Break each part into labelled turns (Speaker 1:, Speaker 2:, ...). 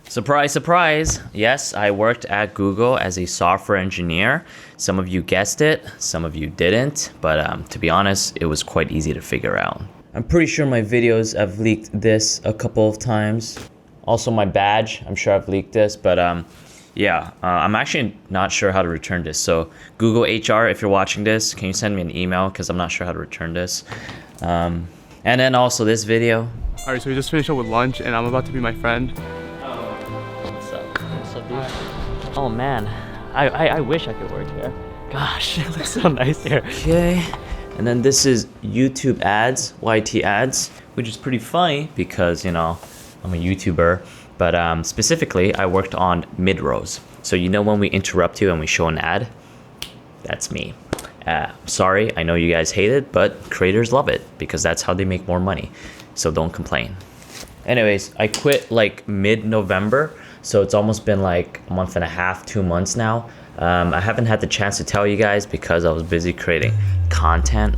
Speaker 1: Surprise, surprise. Yes, I worked at Google as a software engineer. Some of you guessed it, some of you didn't, but to be honest, it was quite easy to figure out. I'm pretty sure my videos have leaked this a couple of times. Also my badge, I'm sure I've leaked this, but yeah, I'm actually not sure how to return this. So Google HR, if you're watching this, can you send me an email? Because I'm not sure how to return this. And then also this video.
Speaker 2: All right, so we just finished up with lunch and I'm about to be my friend.
Speaker 1: What's up, dude? Oh man, I wish I could work here. Gosh, it looks so nice here. Okay, and then this is YouTube ads, YT ads, which is pretty funny because, you know, I'm a YouTuber, but specifically I worked on mid-rows. So you know when we interrupt you and we show an ad? That's me. Sorry, I know you guys hate it, but creators love it because that's how they make more money. So don't complain. Anyways, I quit like mid-November, so it's almost been like a month and a half, 2 months now. I haven't had the chance to tell you guys because I was busy creating content.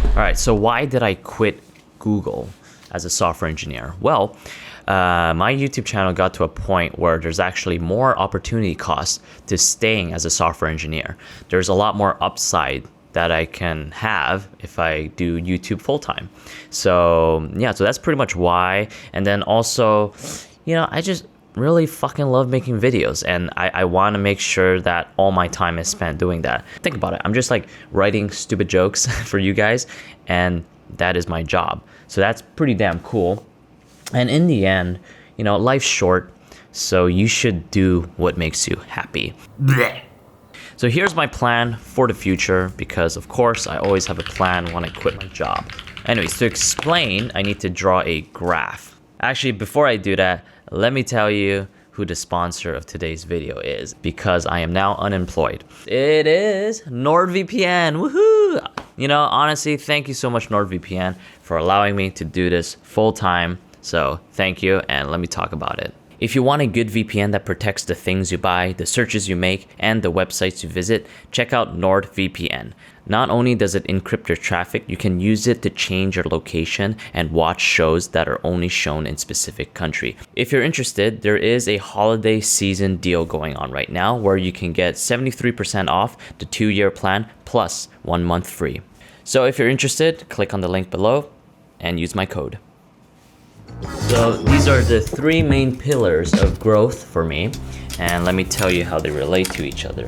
Speaker 1: All right, so why did I quit Google as a software engineer? Well, my YouTube channel got to a point where there's actually more opportunity cost to staying as a software engineer. There's a lot more upside that I can have if I do YouTube full-time. So yeah, so that's pretty much why. And then also, you know, I just really fucking love making videos and I want to make sure that all my time is spent doing that. Think about it, I'm just like writing stupid jokes for you guys and that is my job. So that's pretty damn cool. And in the end, you know, life's short, so you should do what makes you happy. Blech. So here's my plan for the future because of course I always have a plan when I quit my job. Anyways, to explain, I need to draw a graph. Actually, before I do that, let me tell you who the sponsor of today's video is because I am now unemployed. It is NordVPN, woohoo! You know, honestly, thank you so much NordVPN for allowing me to do this full time. So thank you and let me talk about it. If you want a good VPN that protects the things you buy, the searches you make, and the websites you visit, check out NordVPN. Not only does it encrypt your traffic, you can use it to change your location and watch shows that are only shown in specific country. If you're interested, there is a holiday season deal going on right now where you can get 73% off the 2-year plan plus 1 month free. So if you're interested, click on the link below and use my code. So these are the 3 main pillars of growth for me, and let me tell you how they relate to each other.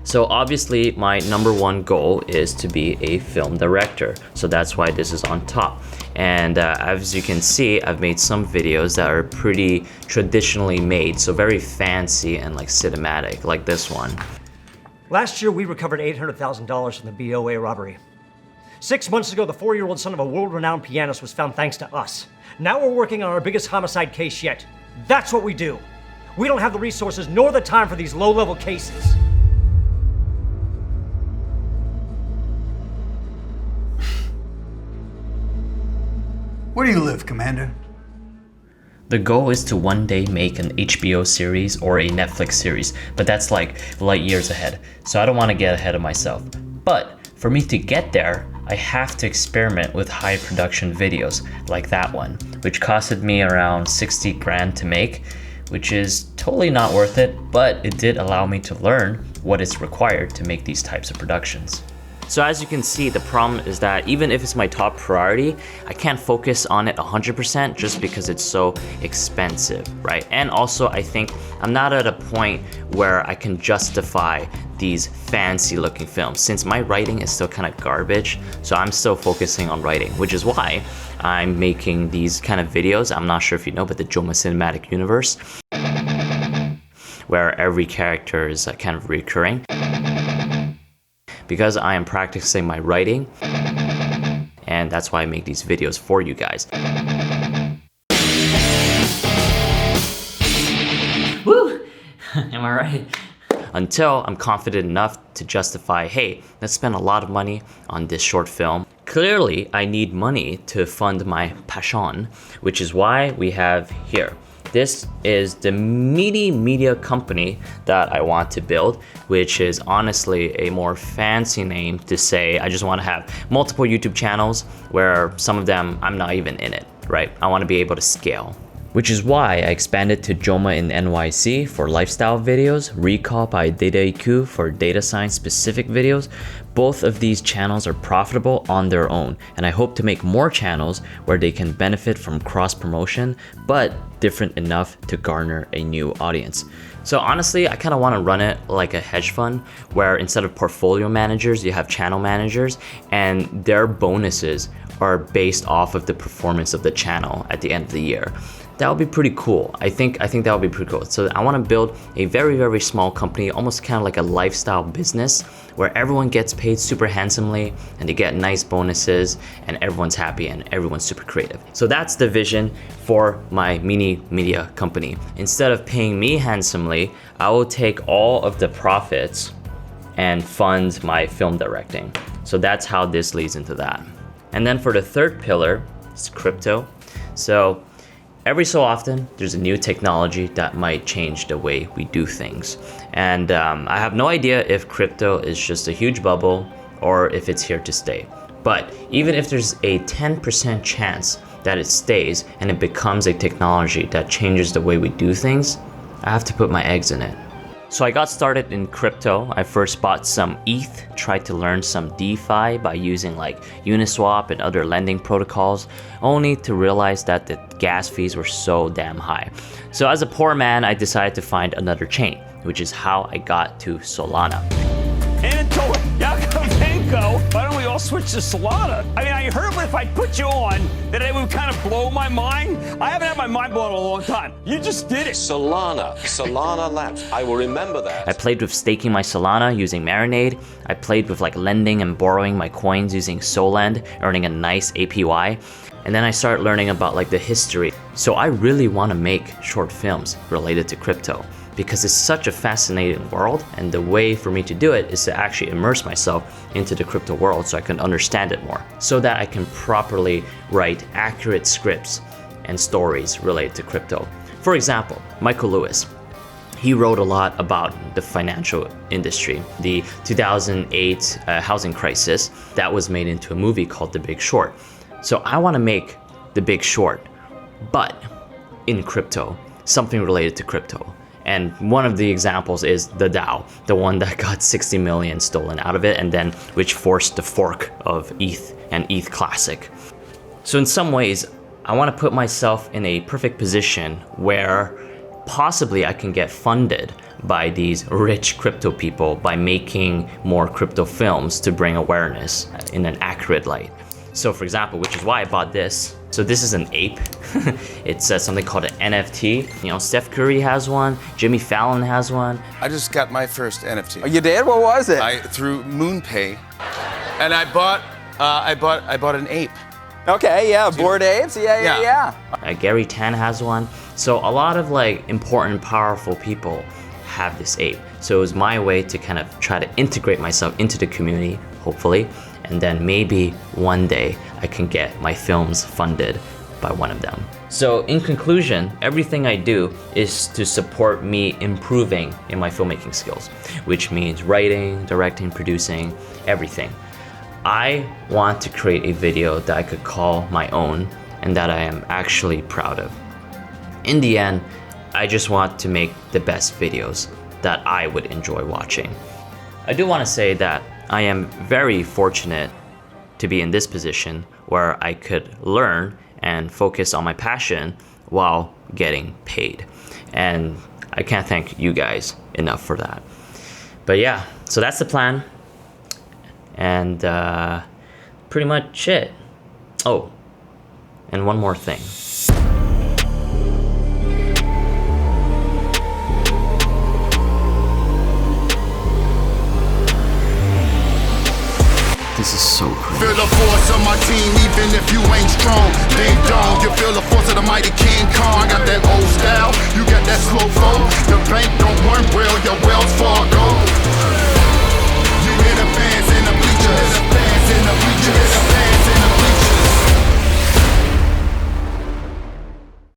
Speaker 1: So obviously my number 1 goal is to be a film director, so that's why this is on top. And as you can see, I've made some videos that are pretty traditionally made, so very fancy and like cinematic, like this one.
Speaker 3: Last year we recovered $800,000 from the BOA robbery. 6 months ago, the 4-year-old son of a world-renowned pianist was found thanks to us. Now we're working on our biggest homicide case yet. That's what we do. We don't have the resources nor the time for these low-level cases.
Speaker 4: Where do you live, Commander?
Speaker 1: The goal is to one day make an HBO series or a Netflix series, but that's like light years ahead, so I don't want to get ahead of myself. But for me to get there, I have to experiment with high production videos like that one, which costed me around 60 grand to make, which is totally not worth it, but it did allow me to learn what is required to make these types of productions. So as you can see, the problem is that even if it's my top priority, I can't focus on it 100% just because it's so expensive, right? And also I think I'm not at a point where I can justify these fancy looking films since my writing is still kind of garbage. So I'm still focusing on writing, which is why I'm making these kind of videos. I'm not sure if you know, but the Joma Cinematic Universe, where every character is kind of recurring. Because I am practicing my writing, and that's why I make these videos for you guys. Woo! Am I right? Until I'm confident enough to justify, hey, let's spend a lot of money on this short film. Clearly, I need money to fund my passion, which is why we have here This is the media company that I want to build, which is honestly a more fancy name to say I just want to have multiple YouTube channels where some of them I'm not even in it, right? I want to be able to scale. Which is why I expanded to Joma in NYC for lifestyle videos, Recall by DataIQ for data science specific videos. Both of these channels are profitable on their own, and I hope to make more channels where they can benefit from cross promotion, but different enough to garner a new audience. So honestly, I kind of want to run it like a hedge fund where instead of portfolio managers, you have channel managers, and their bonuses are based off of the performance of the channel at the end of the year. That would be pretty cool. I think that would be pretty cool. So I want to build a very, very small company, almost kind of like a lifestyle business where everyone gets paid super handsomely and they get nice bonuses and everyone's happy and everyone's super creative. So that's the vision for my mini media company. Instead of paying me handsomely, I will take all of the profits and fund my film directing. So that's how this leads into that. And then for the third pillar, it's crypto. So every so often, there's a new technology that might change the way we do things. And I have no idea if crypto is just a huge bubble or if it's here to stay. But even if there's a 10% chance that it stays and it becomes a technology that changes the way we do things, I have to put my eggs in it. So I got started in crypto. I first bought some ETH, tried to learn some DeFi by using like Uniswap and other lending protocols, only to realize that the gas fees were so damn high. So as a poor man, I decided to find another chain, which is how I got to Solana.
Speaker 5: Anatoly Yakovenko, why don't we all switch to Solana? I mean, I heard if I put you on, that it would kind of blow my mind. I haven't had my mind blown in a long time. You just did it.
Speaker 6: Solana Labs. I will remember that.
Speaker 1: I played with staking my Solana using Marinade. I played with like lending and borrowing my coins using Solend, earning a nice APY. And then I started learning about like the history. So I really want to make short films related to crypto, because it's such a fascinating world, and the way for me to do it is to actually immerse myself into the crypto world so I can understand it more, so that I can properly write accurate scripts and stories related to crypto. For example, Michael Lewis. He wrote a lot about the financial industry, the 2008 housing crisis that was made into a movie called The Big Short. So I want to make The Big Short, but in crypto, something related to crypto. And one of the examples is the DAO, the one that got 60 million stolen out of it, and then which forced the fork of ETH and ETH Classic. So in some ways, I want to put myself in a perfect position where possibly I can get funded by these rich crypto people by making more crypto films to bring awareness in an accurate light. So for example, which is why I bought this. So this is an ape. It's something called an NFT. You know, Steph Curry has one. Jimmy Fallon has one.
Speaker 7: I just got my first NFT.
Speaker 8: Oh, you did? What was it?
Speaker 7: Through MoonPay, and I bought an ape.
Speaker 8: Okay, yeah, Bored Apes. Yeah.
Speaker 1: Gary Tan has one. So a lot of like important, powerful people have this ape. So it was my way to kind of try to integrate myself into the community, hopefully. And then maybe one day I can get my films funded by one of them. So in conclusion, everything I do is to support me improving in my filmmaking skills, which means writing, directing, producing, everything. I want to create a video that I could call my own and that I am actually proud of. In the end, I just want to make the best videos that I would enjoy watching. I do want to say that I am very fortunate to be in this position where I could learn and focus on my passion while getting paid. And I can't thank you guys enough for that. But yeah, so that's the plan. And pretty much it. Oh, and one more thing. This is so crazy.
Speaker 9: Feel the force of my team, even if you ain't strong. Ding dong, you feel the force of the mighty King Kong. I got that old style, you got that slow flow. The bank